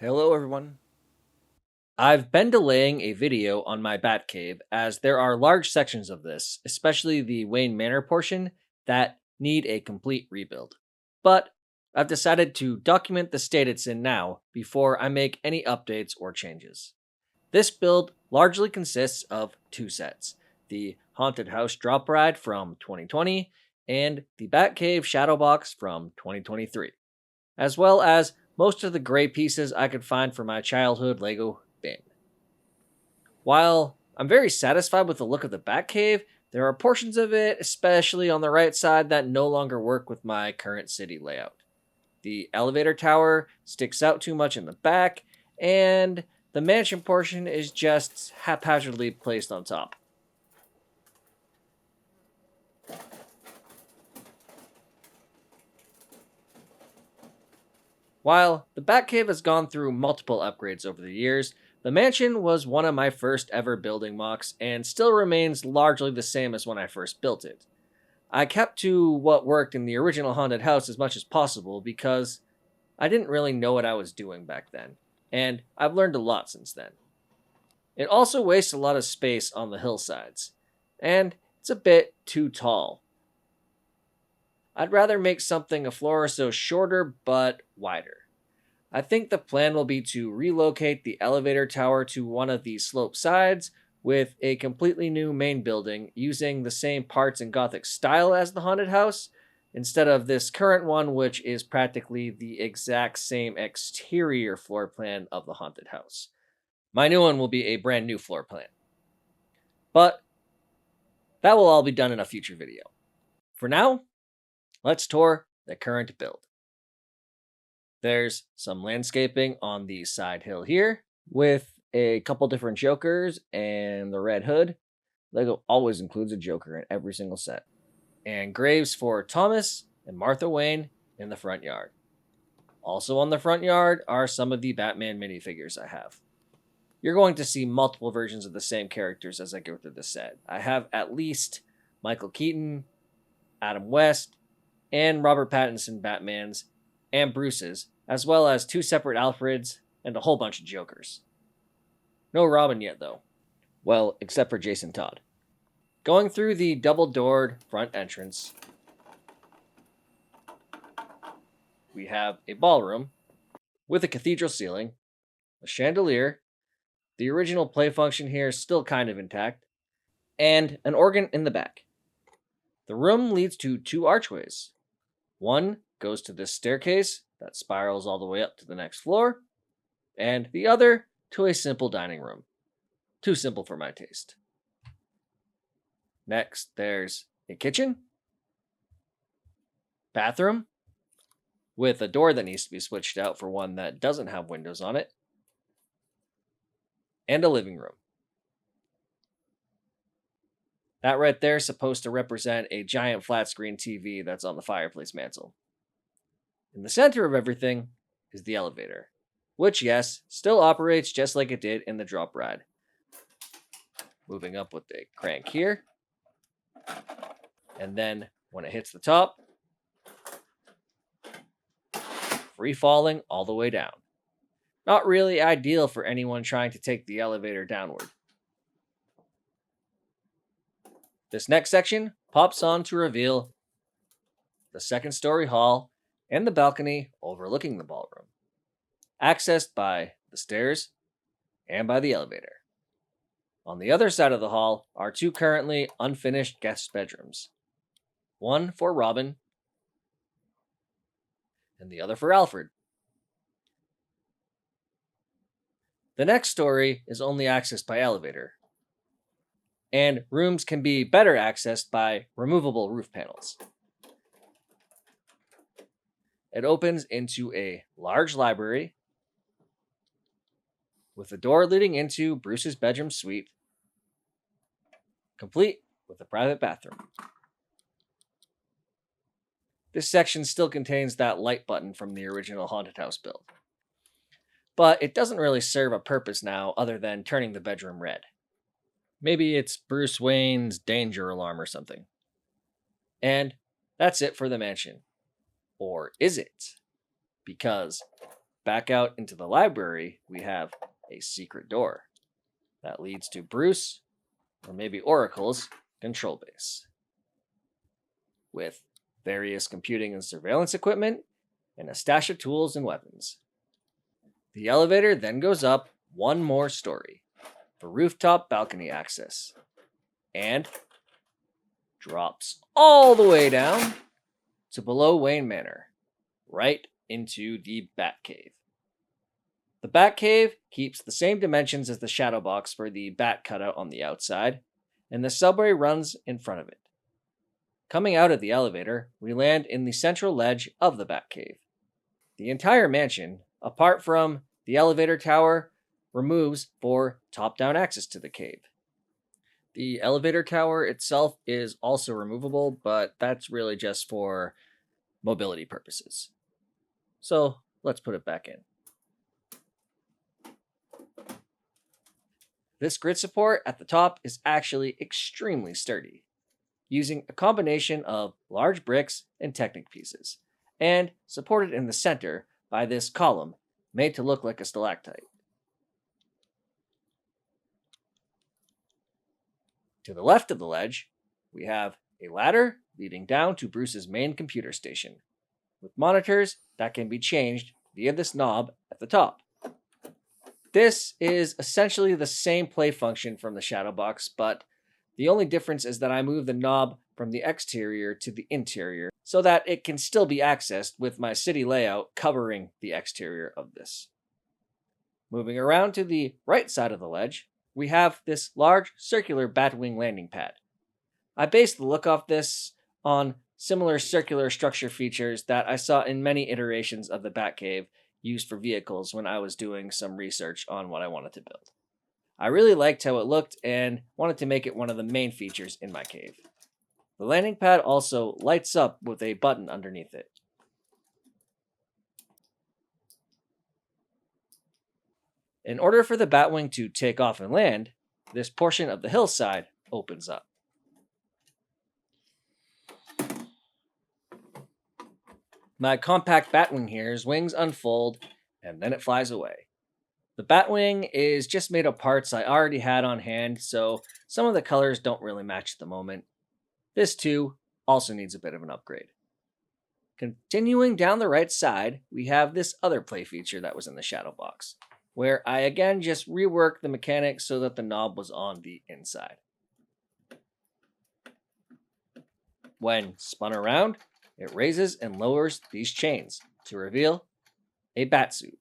Hello everyone. I've been delaying a video on my Batcave as there are large sections of this, especially the Wayne Manor portion, that need a complete rebuild. But I've decided to document the state it's in now before I make any updates or changes. This build largely consists of two sets: the Haunted House Drop Ride from 2020 and the Batcave Shadow Box from 2023, as well as most of the gray pieces I could find for my childhood Lego bin. While I'm very satisfied with the look of the Batcave, there are portions of it, especially on the right side, that no longer work with my current city layout. The elevator tower sticks out too much in the back, and the mansion portion is just haphazardly placed on top. While the Batcave has gone through multiple upgrades over the years, the mansion was one of my first ever building mocks and still remains largely the same as when I first built it. I kept to what worked in the original haunted house as much as possible because I didn't really know what I was doing back then, and I've learned a lot since then. It also wastes a lot of space on the hillsides, and it's a bit too tall. I'd rather make something a floor or so shorter but wider. I think the plan will be to relocate the elevator tower to one of the slope sides with a completely new main building using the same parts and Gothic style as the haunted house, instead of this current one, which is practically the exact same exterior floor plan of the haunted house. My new one will be a brand new floor plan. But that will all be done in a future video. For now, let's tour the current build. There's some landscaping on the side hill here with a couple different jokers and the red hood. Lego always includes a joker in every single set. And graves for Thomas and Martha Wayne in the front yard. Also on the front yard are some of the Batman minifigures I have. You're going to see multiple versions of the same characters as I go through the set. I have at least Michael Keaton, Adam West, and Robert Pattinson Batmans and Bruce's, as well as two separate Alfreds and a whole bunch of Jokers. No Robin yet, though. Well, except for Jason Todd. Going through the double-doored front entrance, we have a ballroom with a cathedral ceiling, a chandelier, the original play function here is still kind of intact, and an organ in the back. The room leads to two archways. One goes to this staircase that spirals all the way up to the next floor, and the other to a simple dining room. Too simple for my taste. Next, there's a kitchen, bathroom, with a door that needs to be switched out for one that doesn't have windows on it, and a living room. That right there is supposed to represent a giant flat screen TV that's on the fireplace mantle. In the center of everything is the elevator, which, yes, still operates just like it did in the drop ride. Moving up with the crank here, and then when it hits the top, free falling all the way down. Not really ideal for anyone trying to take the elevator downward. This next section pops on to reveal the second-story hall and the balcony overlooking the ballroom, accessed by the stairs and by the elevator. On the other side of the hall are two currently unfinished guest bedrooms, one for Robin and the other for Alfred. The next story is only accessed by elevator, and rooms can be better accessed by removable roof panels. It opens into a large library with a door leading into Bruce's bedroom suite, complete with a private bathroom. This section still contains that light button from the original haunted house build, but it doesn't really serve a purpose now other than turning the bedroom red. Maybe it's Bruce Wayne's danger alarm or something. And that's it for the mansion. Or is it? Because back out into the library, we have a secret door that leads to Bruce, or maybe Oracle's, control base, with various computing and surveillance equipment and a stash of tools and weapons. The elevator then goes up one more story for rooftop balcony access and drops all the way down to below Wayne Manor, right into the Batcave. The Batcave keeps the same dimensions as the shadow box for the bat cutout on the outside, and the subway runs in front of it. Coming out of the elevator, we land in the central ledge of the Batcave. The entire mansion, apart from the elevator tower, removes for top-down access to the cave. The elevator tower itself is also removable, but that's really just for mobility purposes. So let's put it back in. This grid support at the top is actually extremely sturdy, using a combination of large bricks and Technic pieces, and supported in the center by this column made to look like a stalactite. To the left of the ledge, we have a ladder leading down to Bruce's main computer station, with monitors that can be changed via this knob at the top. This is essentially the same play function from the shadow box, but the only difference is that I move the knob from the exterior to the interior so that it can still be accessed with my city layout covering the exterior of this. Moving around to the right side of the ledge, we have this large circular Batwing landing pad. I based the look of this on similar circular structure features that I saw in many iterations of the Batcave used for vehicles when I was doing some research on what I wanted to build. I really liked how it looked and wanted to make it one of the main features in my cave. The landing pad also lights up with a button underneath it. In order for the Batwing to take off and land, this portion of the hillside opens up. My compact Batwing here's wings unfold, and then it flies away. The Batwing is just made of parts I already had on hand, so some of the colors don't really match at the moment. This too also needs a bit of an upgrade. Continuing down the right side, we have this other play feature that was in the shadow box, where I again just reworked the mechanics so that the knob was on the inside. When spun around, it raises and lowers these chains to reveal a batsuit.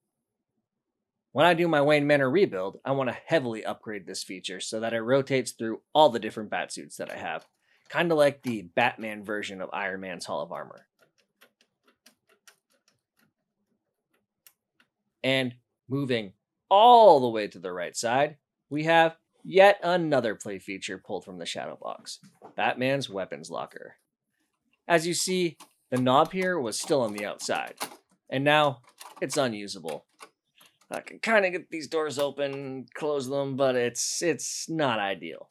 When I do my Wayne Manor rebuild, I want to heavily upgrade this feature so that it rotates through all the different batsuits that I have, kind of like the Batman version of Iron Man's Hall of Armor. And moving all the way to the right side, we have yet another play feature pulled from the shadow box, Batman's weapons locker. As you see, the knob here was still on the outside, and now it's unusable. I can kind of get these doors open, close them, but it's not ideal.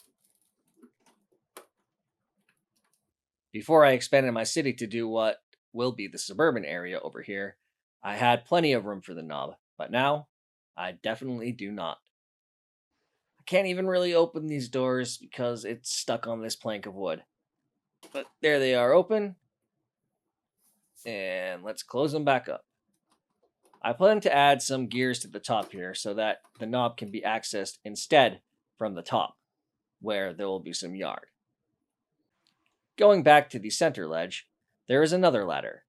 Before I expanded my city to do what will be the suburban area over here, I had plenty of room for the knob, but now I definitely do not. I can't even really open these doors because it's stuck on this plank of wood. But there they are open, and let's close them back up. I plan to add some gears to the top here so that the knob can be accessed instead from the top, where there will be some yard. Going back to the center ledge, there is another ladder,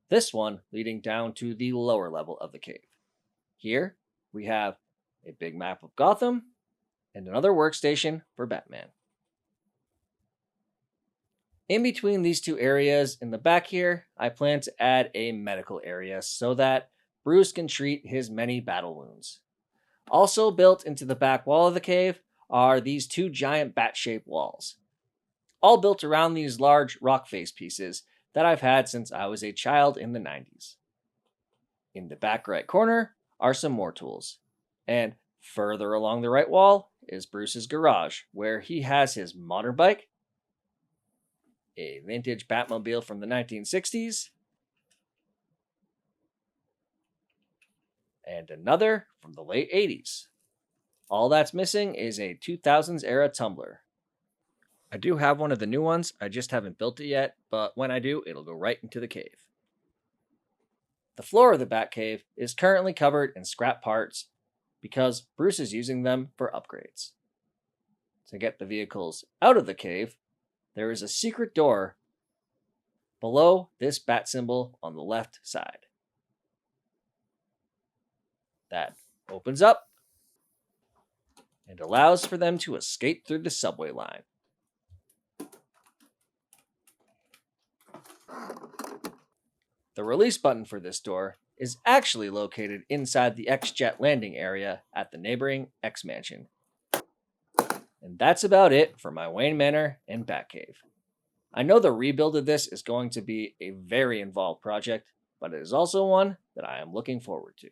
this one leading down to the lower level of the cave. Here, we have a big map of Gotham and another workstation for Batman. In between these two areas in the back here, I plan to add a medical area so that Bruce can treat his many battle wounds. Also built into the back wall of the cave are these two giant bat-shaped walls, all built around these large rock face pieces that I've had since I was a child in the 90s. In the back right corner are some more tools, and further along the right wall is Bruce's garage, where he has his modern bike, a vintage Batmobile from the 1960s, and another from the late 80s. All that's missing is a 2000s era tumbler. I do have one of the new ones, I just haven't built it yet, but when I do, it'll go right into the cave. The floor of the Batcave is currently covered in scrap parts because Bruce is using them for upgrades. To get the vehicles out of the cave, there is a secret door below this bat symbol on the left side. That opens up and allows for them to escape through the subway line. The release button for this door is actually located inside the X-Jet landing area at the neighboring X Mansion. And that's about it for my Wayne Manor and Batcave. I know the rebuild of this is going to be a very involved project, but it is also one that I am looking forward to.